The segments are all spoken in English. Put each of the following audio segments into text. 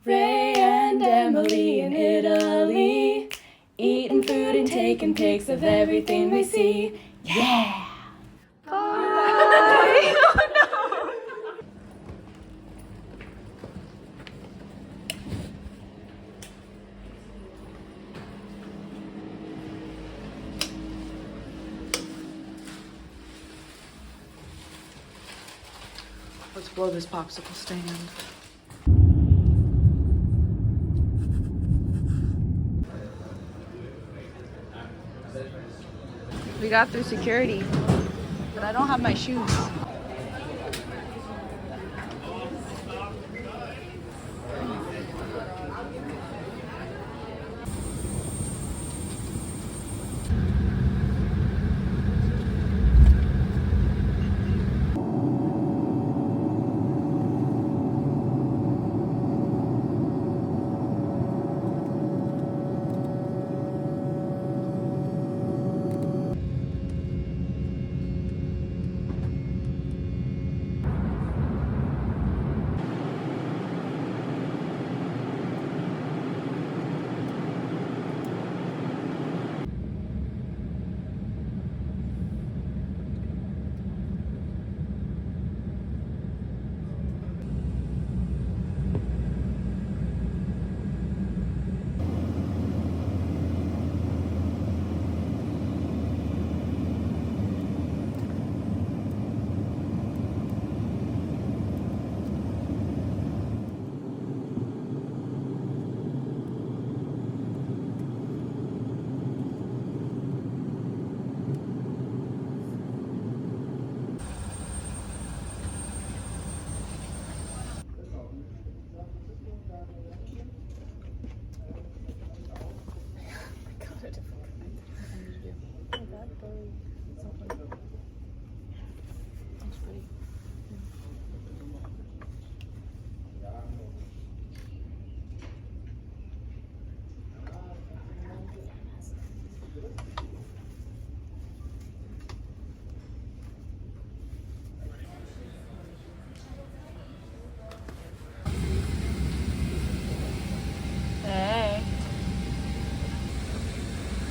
Ray and Emily in Italy, eating food and taking pics of everything they see. Yeah! Bye! Let's blow this popsicle stand. We got through security, but I don't have my shoes.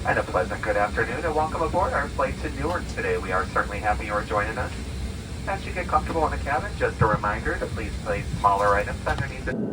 And a pleasant good afternoon and welcome aboard our flight to Newark today. We are certainly happy you are joining us. As you get comfortable in the cabin, just a reminder to please place smaller items underneath the...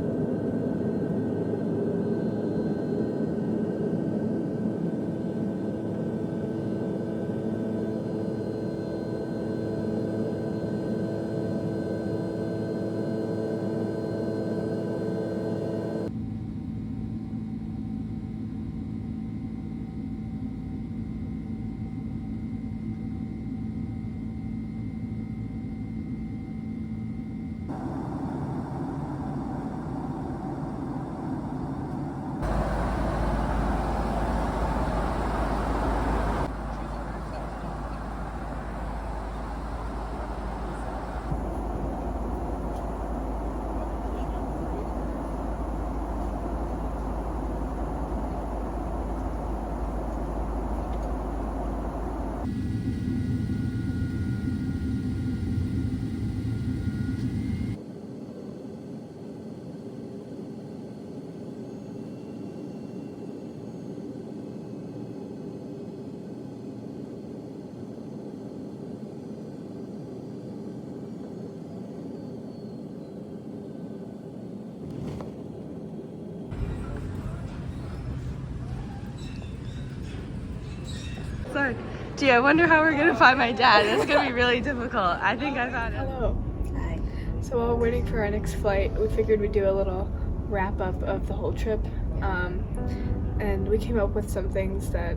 Sorry. Gee, I wonder how we're gonna find my dad. It's gonna be really difficult. I think I found him. Hello. Hi. So while we're waiting for our next flight, we figured we'd do a little wrap up of the whole trip. And we came up with some things that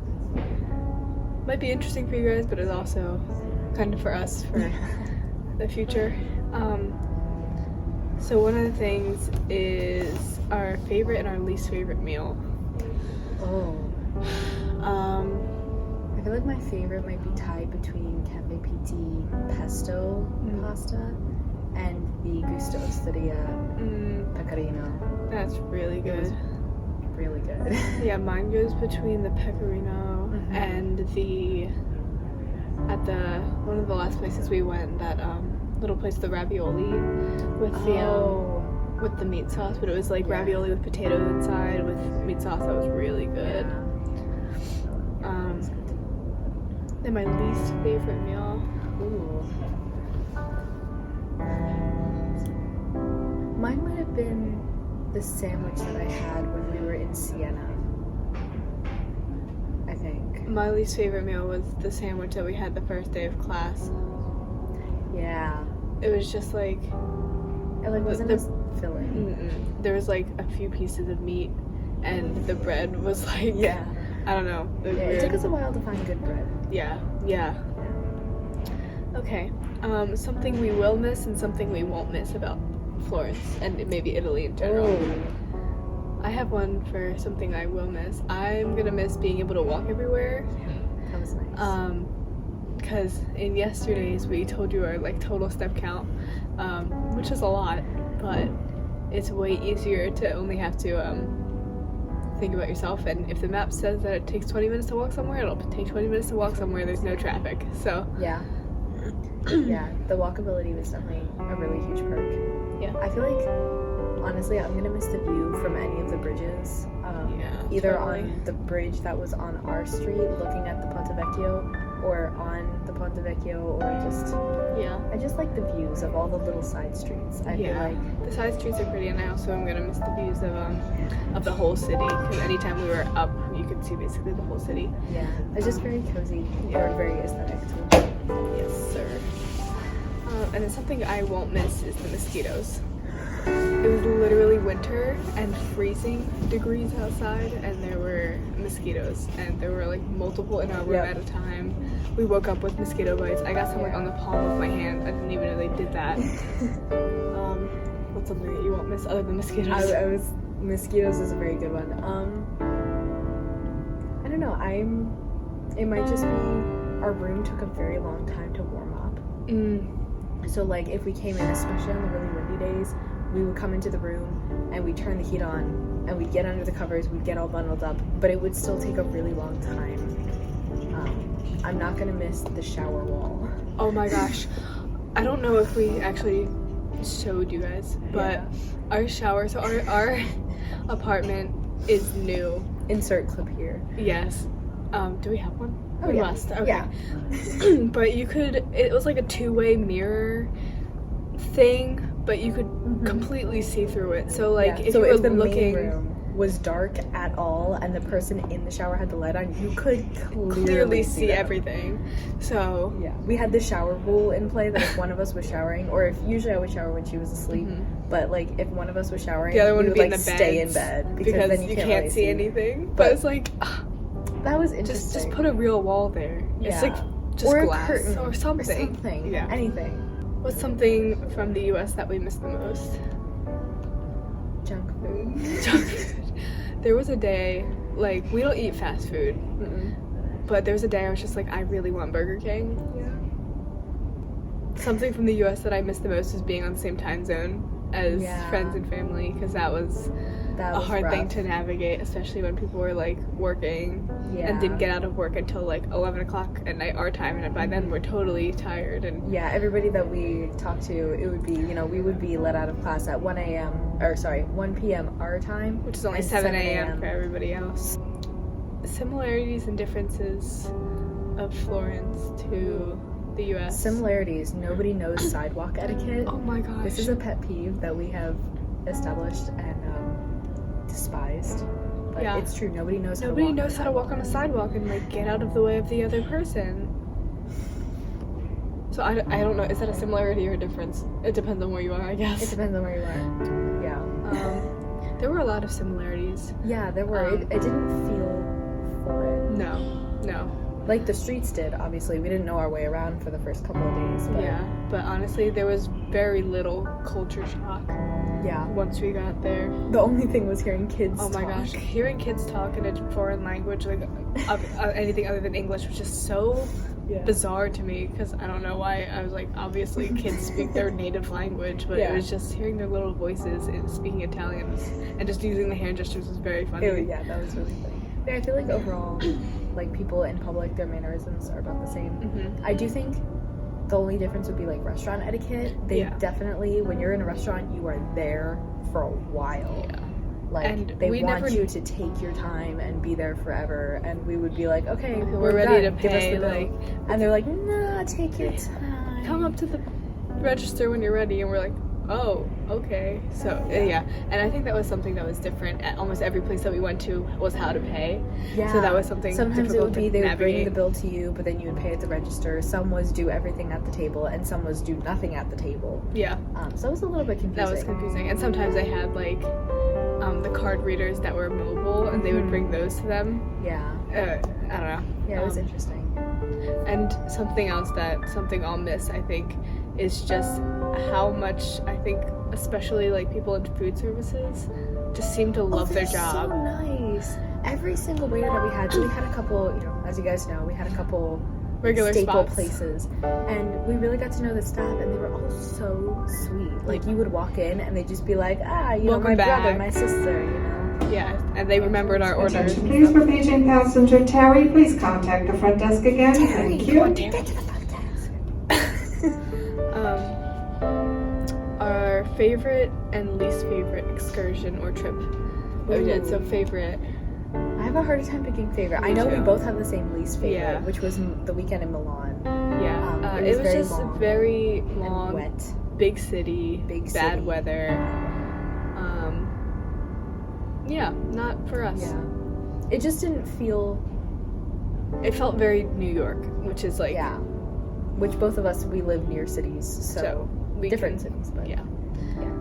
might be interesting for you guys, but is also kind of for us for the future. So one of the things is our favorite and our least favorite meal. I feel like my favorite might be tied between tempeh piti pesto pasta and the gustos, the pecorino. That's really good. Really good. Yeah, mine goes between the pecorino and one of the last places we went, that little place, the ravioli with with the meat sauce, but it was like Yeah. ravioli with potato inside with meat sauce. That was really good. Then my least favorite meal. Ooh. Mine might have been the sandwich that I had when we were in Siena. I think. My least favorite meal was the sandwich that we had the first day of class. Yeah. It was just like It like wasn't as filling. there was like a few pieces of meat, and the bread was like Yeah. I don't know. It was Yeah, it weird. took us a while to find good bread. Yeah. Okay. Something we will miss and something we won't miss about Florence and maybe Italy in general. I have one for something I will miss. I'm gonna miss being able to walk everywhere. That was nice. Because in yesterday's we told you our like total step count, which is a lot, but it's way easier to only have to think about yourself. And if the map says that it takes 20 minutes to walk somewhere, it'll take 20 minutes to walk somewhere. There's no traffic, so Yeah. Yeah, the walkability was definitely a really huge perk. Yeah. I feel like, honestly, I'm gonna miss the view from any of the bridges. Either totally. on the bridge that was on our street looking at the Ponte Vecchio, or on the Ponte Vecchio, or just, Yeah. I just like the views of all the little side streets. I feel like, The side streets are pretty, and I also am gonna miss the views of the whole city. Because anytime we were up, you could see basically the whole city. yeah, it's just very cozy, or very aesthetic too. Yes, sir. And then something I won't miss is the mosquitoes. It was literally winter and freezing degrees outside, and there were mosquitoes, and there were like multiple in our room Yep. at a time. We woke up with mosquito bites. I got some like on the palm of my hand. I didn't even know they did that. What's something that you won't miss other than mosquitoes? Mosquitoes is a very good one. I don't know. It might just be our room took a very long time to warm up. So like if we came in, especially on the really windy days, we would come into the room and we'd turn the heat on and we'd get under the covers, we'd get all bundled up, but it would still take a really long time. I'm not gonna miss the shower wall. Oh my gosh. I don't know if we actually showed you guys, but our shower, so our apartment is new. Insert clip here. Yes. Do we have one? Oh, We yeah. must. Okay. Yeah. But it was like a two-way mirror thing, but you could completely see through it. So like if so you were if the looking main room was dark at all and the person in the shower had the light on, you could clearly see them. everything. So Yeah, we had the shower rule in play that if one of us was showering, or if usually I would shower when she was asleep, but like if one of us was showering, the other one we would would be like in the stay beds in bed because then you can't really see anything. But But it's like that was interesting. just put a real wall there. It's Yeah. like just or glass a curtain or something. Yeah. anything. What's something from the US that we miss the most? Junk food. Junk food. There was a day, like, we don't eat fast food, but there was a day I was just like, I really want Burger King. Something from the US that I miss the most is being on the same time zone as friends and family, because that was a hard thing to navigate, especially when people were like working and didn't get out of work until like 11 o'clock at night our time, and by then we're totally tired. And everybody that we talked to, it would be, we would be let out of class at 1 p.m. our time, which is only and 7 a.m. for everybody else. Similarities and differences of Florence to the US. Similarities: nobody knows sidewalk etiquette. Oh my gosh. This is a pet peeve that we have established and despised. But it's true. Nobody knows how to walk on a sidewalk and like get out of the way of the other person. So I don't know. Is that a similarity or a difference? It depends on where you are, I guess. It depends on where you are. Yeah. There were a lot of similarities. Yeah, there were. It didn't feel foreign. No. Like the streets did, obviously. We didn't know our way around for the first couple of days. But but honestly, there was very little culture shock. Yeah. Once we got there. The only thing was hearing kids talk. Oh my gosh. Hearing kids talk in a foreign language, like anything other than English, was just so bizarre to me, because I don't know why. I was like, obviously kids speak their native language, but it was just hearing their little voices and speaking Italian and just using the hand gestures was very funny. That was really funny. Yeah, I feel like overall, like people in public, their mannerisms are about the same. I do think the only difference would be like restaurant etiquette. They definitely, when you're in a restaurant, you are there for a while. Yeah. Like, And they we want never- you to take your time and be there forever. And we would be like, okay, we're ready done. to Give us pay. the bill. Like, And they're like, nah, take your time. come up to the register when you're ready, and we're like, oh, okay. So yeah, and I think that was something that was different at almost every place that we went to, was how to pay. Yeah. So that was something Sometimes it difficult would be to they would bring the navigate. bill to you, but then you would pay at the register. Some was do everything at the table, and some was do nothing at the table. Yeah, So it was a little bit confusing. that was confusing. And sometimes they had like the card readers that were mobile, and they would bring those to them. Yeah. I don't know. Yeah, it was Um, interesting. And something else something I'll miss, I think, is just how much I think, especially like people in food services, just seem to love their job. So nice. Every single waiter that we had, so we had a couple, as you guys know, we had a couple Regular staple spots. places, and we really got to know the staff, and they were all so sweet. Like, you would walk in and they'd just be like, Welcome my brother, back. my sister, Yeah, and they remembered our orders. Attention, please, for paging passenger Terry, please contact the front desk again. Terry, Thank come you. on, Terry, get to the front desk. Our favorite and least favorite excursion or trip that we did. So favorite. I have a harder time picking favorite. I Me know too. we both have the same least favorite, Yeah. which was the weekend in Milan. Yeah, it was very just long very And long, wet. big city, Big bad city. weather. Yeah, not for us. Yeah. It just didn't feel, It felt very New York, which is like which both of us, we live near cities, so we different can- cities, but Yeah.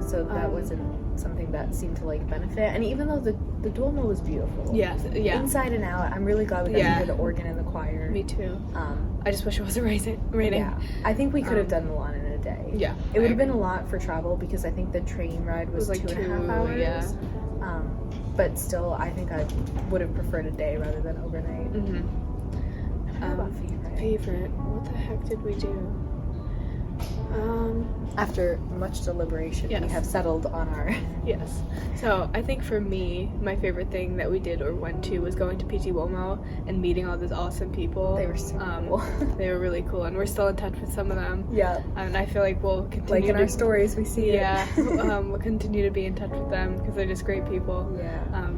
so that wasn't something that seemed to like benefit. And even though the Duomo was beautiful, Yes. Yeah. inside and out, I'm really glad we got to Yeah. hear the organ and the choir. Me too. Um, I just wish it was a rating. yeah, I think we could have done Milan in a day. Yeah. It would have been a lot for travel because I think the train ride was like 2.5 hours. Yeah. But still, I think I would have preferred a day rather than overnight. How about favorite? Favorite. What the heck did we do? After much deliberation, we Yes. have settled on our. Yes. So I think for me, my favorite thing that we did or went to was going to PT Womo and meeting all those awesome people. They were so cool. They were really cool, and we're still in touch with some of them. Yeah. And I feel like we'll continue Like in to, our stories, we see Yeah, it. we'll continue to be in touch with them because they're just great people. Yeah.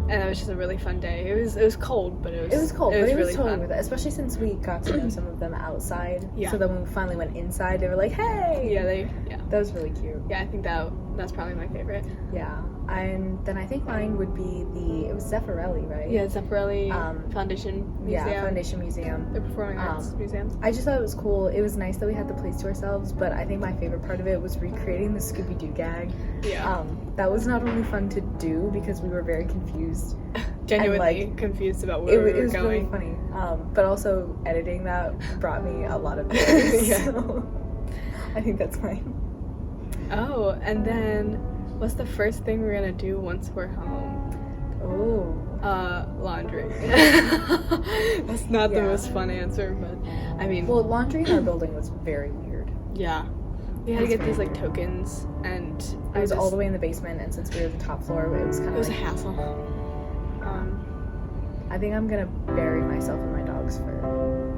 And it was just a really fun day. It was cold, but it was cold, but it was really totally fun. worth it, especially since we got to know some of them outside. Yeah. So then when we finally went inside, they were like, "Hey!" Yeah. That was really cute. Yeah, I think that's probably my favorite. Yeah. And then I think mine would be it was Zeffirelli, right? Yeah, Zeffirelli Yeah, Foundation Museum. Foundation Museum. The Performing Arts Museum. I just thought it was cool. It was nice that we had the place to ourselves, but I think my favorite part of it was recreating the Scooby-Doo gag. Yeah. That was not only fun to do because we were very confused. Genuinely like, confused about where we It were was going. really funny. But also editing that brought me a lot of joy. Yeah. So I think that's mine. Oh, and then what's the first thing we're gonna do once we're home? Oh. Laundry. That's not the Yeah. most fun answer, but I mean, Well, laundry in our building was very weird. yeah. We had to That's get these very like tokens, and It was all the way in the basement, and since we were the top floor, it was kind It of was a like, hassle. I think I'm gonna bury myself in my dog's fur.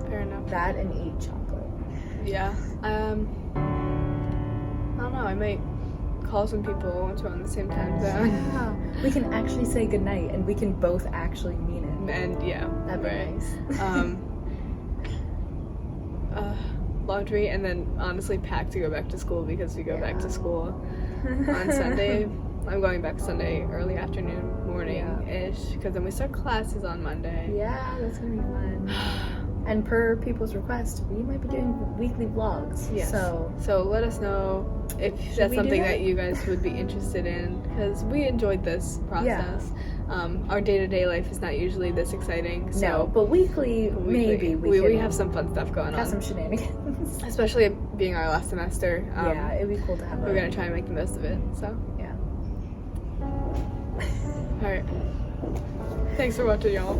Fair enough. That and eat chocolate. Yeah. I don't know. I might call some people once we're on the same time zone. Yeah. We can actually say goodnight, and we can both actually mean it. And yeah, That'd be right. nice. Laundry, and then honestly pack to go back to school because we go back Yeah. to school on Sunday. I'm going back Sunday early afternoon, morning-ish, because then we start classes on Monday. Yeah, that's gonna be fun. And per people's request, we might be doing weekly vlogs. Yes. So let us know if Should that's we do something that? that you guys would be interested in, because we enjoyed this process. Our day-to-day life is not usually this exciting. So no, but weekly, maybe we can have some fun stuff going have on. some shenanigans. Especially it being our last semester. Yeah, it'd be cool to have. We're gonna try and make the most of it. So Yeah. all right. Thanks for watching, y'all.